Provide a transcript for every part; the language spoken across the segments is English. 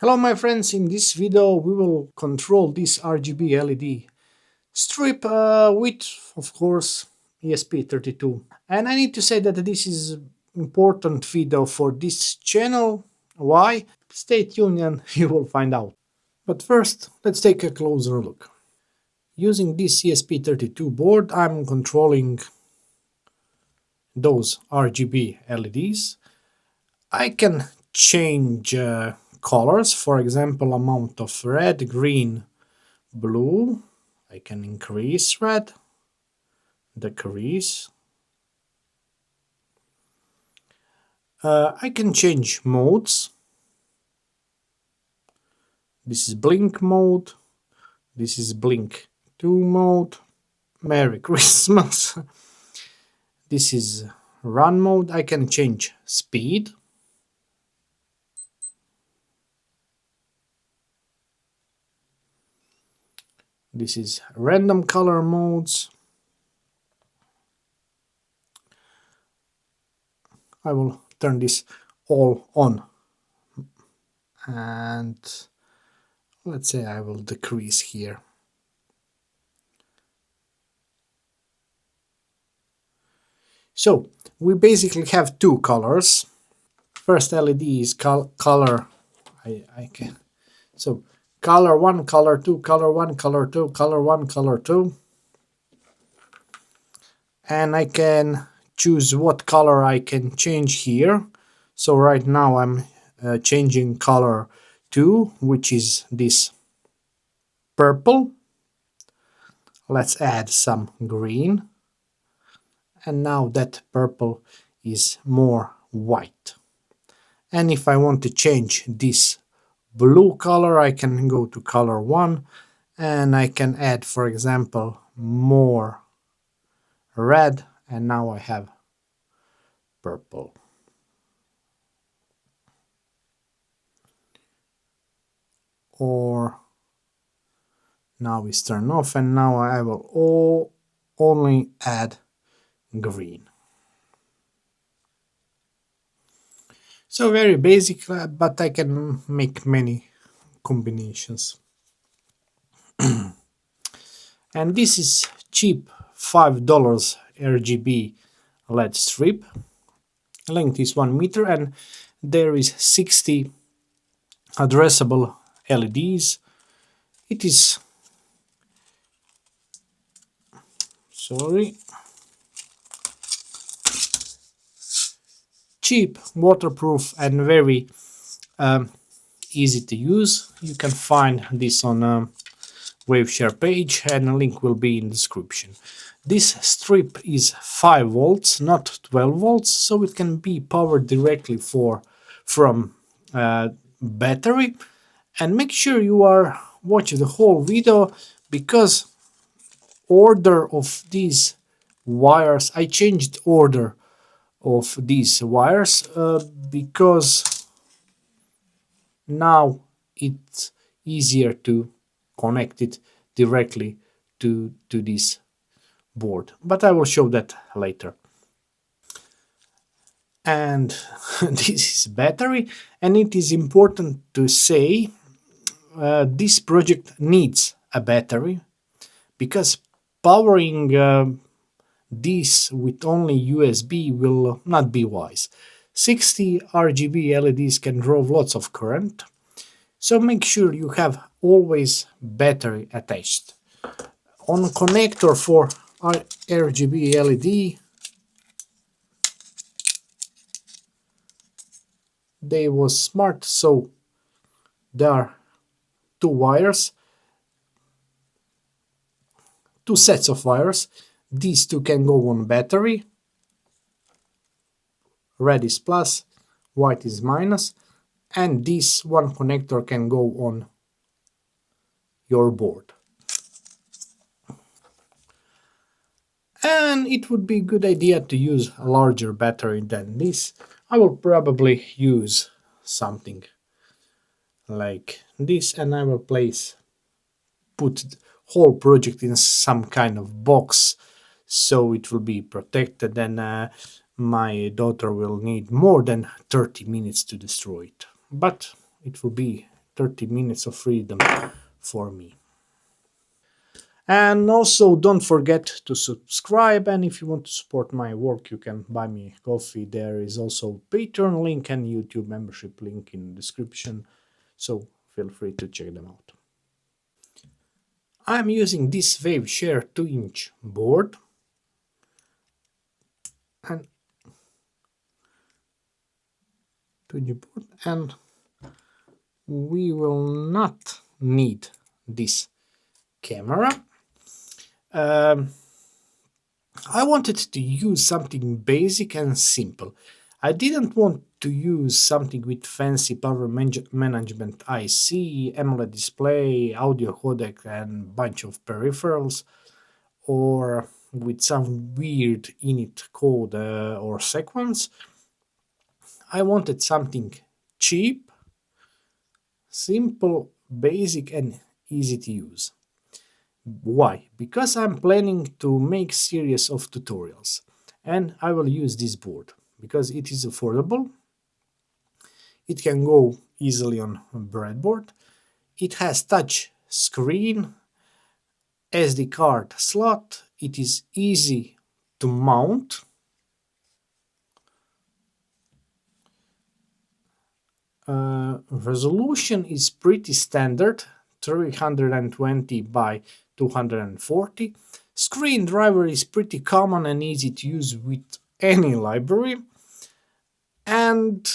Hello my friends, in this video we will control this RGB LED strip with, of course, ESP32. And I need to say that this is important video for this channel. Why? Stay tuned and you will find out. But first, let's take a closer look. Using this ESP32 board, I'm controlling those RGB LEDs. I can change colors, for example, amount of red, green, blue. I can increase red, decrease. I can change modes. This is blink mode. This is blink 2 mode. Merry Christmas. This is run mode. I can change speed. This is random color modes. I will turn this all on. And let's say I will decrease here. So we basically have two colors. First LED is color. So color 1, color 2, color 1, color 2, color 1, color 2. And I can choose what color I can change here. So right now I'm changing color 2, which is this purple. Let's add some green. And now that purple is more white. And if I want to change this blue color, I can go to color 1 and I can add, for example, more red, and now I have purple. Or now it's turned off and now I will only add green. So very basic, but I can make many combinations. And this is cheap $5 RGB LED strip. Length is 1 meter and there is 60 addressable LEDs. It is cheap, waterproof and very easy to use. You can find this on a Waveshare page and a link will be in the description. This strip is 5 volts, not 12 volts, so it can be powered directly from battery. And make sure you are watching the whole video, because order of these wires, I changed order of these wires because now it's easier to connect it directly to this board, but I will show that later. And this is battery, and it is important to say this project needs a battery, because powering this with only USB will not be wise. 60 RGB LEDs can draw lots of current, so make sure you have always battery attached. On connector for RGB LED, they was smart, so there are two wires, two sets of wires. These two can go on battery. Red is plus, white is minus, and this one connector can go on your board. And it would be a good idea to use a larger battery than this. I will probably use something like this, and I will put the whole project in some kind of box so it will be protected, and my daughter will need more than 30 minutes to destroy it. But it will be 30 minutes of freedom for me. And also don't forget to subscribe, and if you want to support my work you can buy me coffee. There is also Patreon link and YouTube membership link in the description, so feel free to check them out. I'm using this Waveshare 2-inch board, and we will not need this camera. I wanted to use something basic and simple. I didn't want to use something with fancy power management IC, AMOLED display, audio codec and bunch of peripherals, or with some weird init code or sequence. I wanted something cheap, simple, basic and easy to use. Why? Because I'm planning to make series of tutorials and I will use this board because it is affordable, it can go easily on a breadboard, it has touch screen, SD card slot, it is easy to mount, resolution is pretty standard, 320 by 240. Screen driver is pretty common and easy to use with any library, and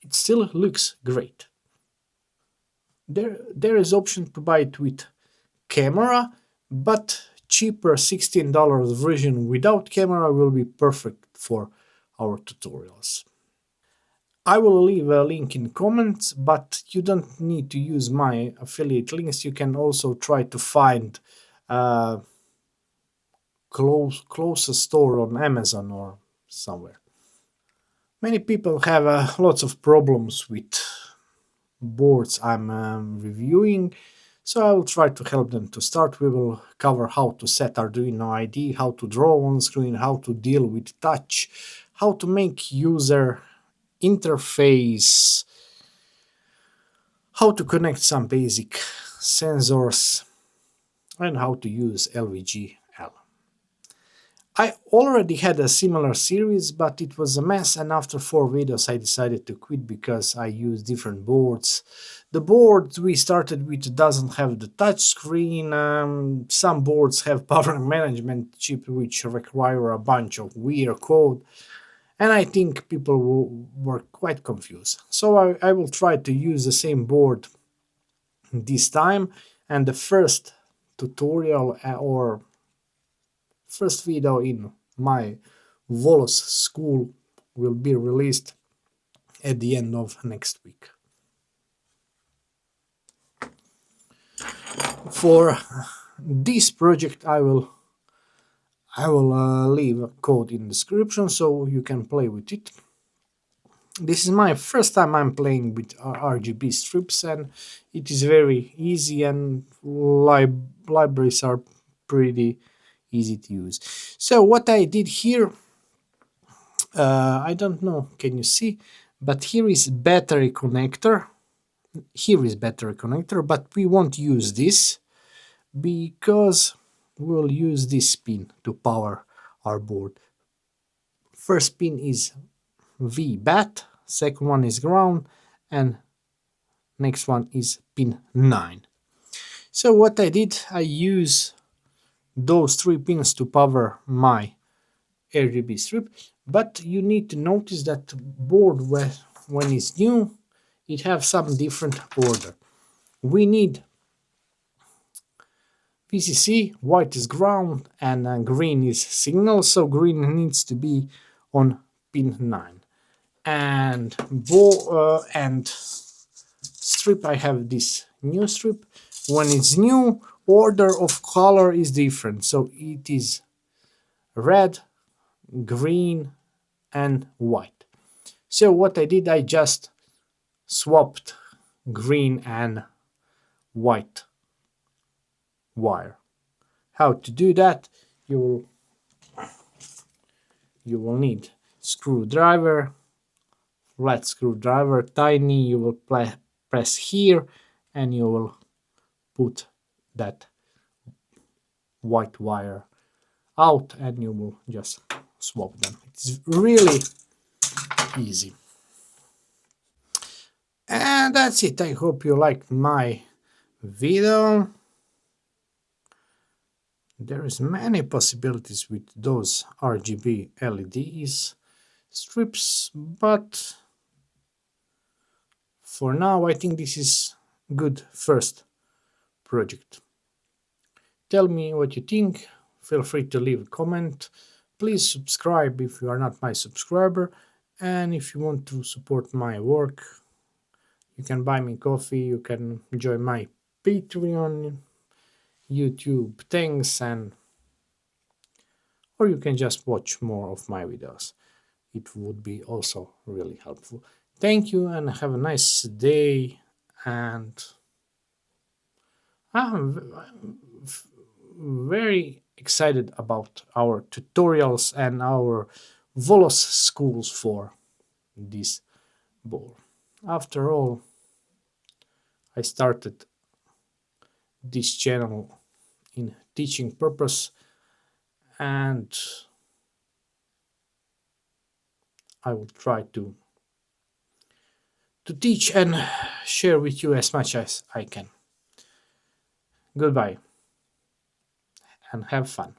it still looks great. There is option to buy it with camera, but cheaper $16 version without camera will be perfect for our tutorials. I will leave a link in comments, but you don't need to use my affiliate links. You can also try to find closest store on Amazon or somewhere. Many people have lots of problems with boards I'm reviewing, so I will try to help them. To start, we will cover how to set Arduino IDE, how to draw on screen, how to deal with touch, how to make user interface, how to connect some basic sensors, and how to use LVGL. I already had a similar series, but it was a mess, and after 4 videos I decided to quit because I use different boards. The board we started with doesn't have the touch screen, some boards have power management chip which require a bunch of weird code, and I think people were quite confused. So I will try to use the same board this time, and the first tutorial or first video in my Volos school will be released at the end of next week. For this project I will leave a code in the description so you can play with it. This is my first time I'm playing with RGB strips, and it is very easy, and libraries are pretty easy to use. So what I did here, I don't know, can you see, but here is battery connector. Here is battery connector, but we won't use this because we'll use this pin to power our board. First pin is VBAT, second one is ground, and next one is pin 9. So what I did, I use those 3 pins to power my RGB strip, but you need to notice that board when it's new, it have some different order. We need VCC, white is ground, and green is signal, so green needs to be on pin 9. And strip, I have this new strip. When it's new, order of color is different, so it is red, green and white. So what I did, I just swapped green and white wire. How to do that? You will need screwdriver, flat screwdriver, tiny. You will press here and you will put that white wire out and you will just swap them. It's really easy. And that's it. I hope you liked my video. There is many possibilities with those RGB LEDs strips, but for now I think this is good first project. Tell me what you think. Feel free to leave a comment. Please subscribe if you are not my subscriber, and if you want to support my work, you can buy me coffee, you can join my Patreon, YouTube things, and or you can just watch more of my videos. It would be also really helpful. Thank you and have a nice day, and I'm very excited about our tutorials and our Volos schools for this board. After all, I started this channel in teaching purpose, and I will try to teach and share with you as much as I can. Goodbye and have fun.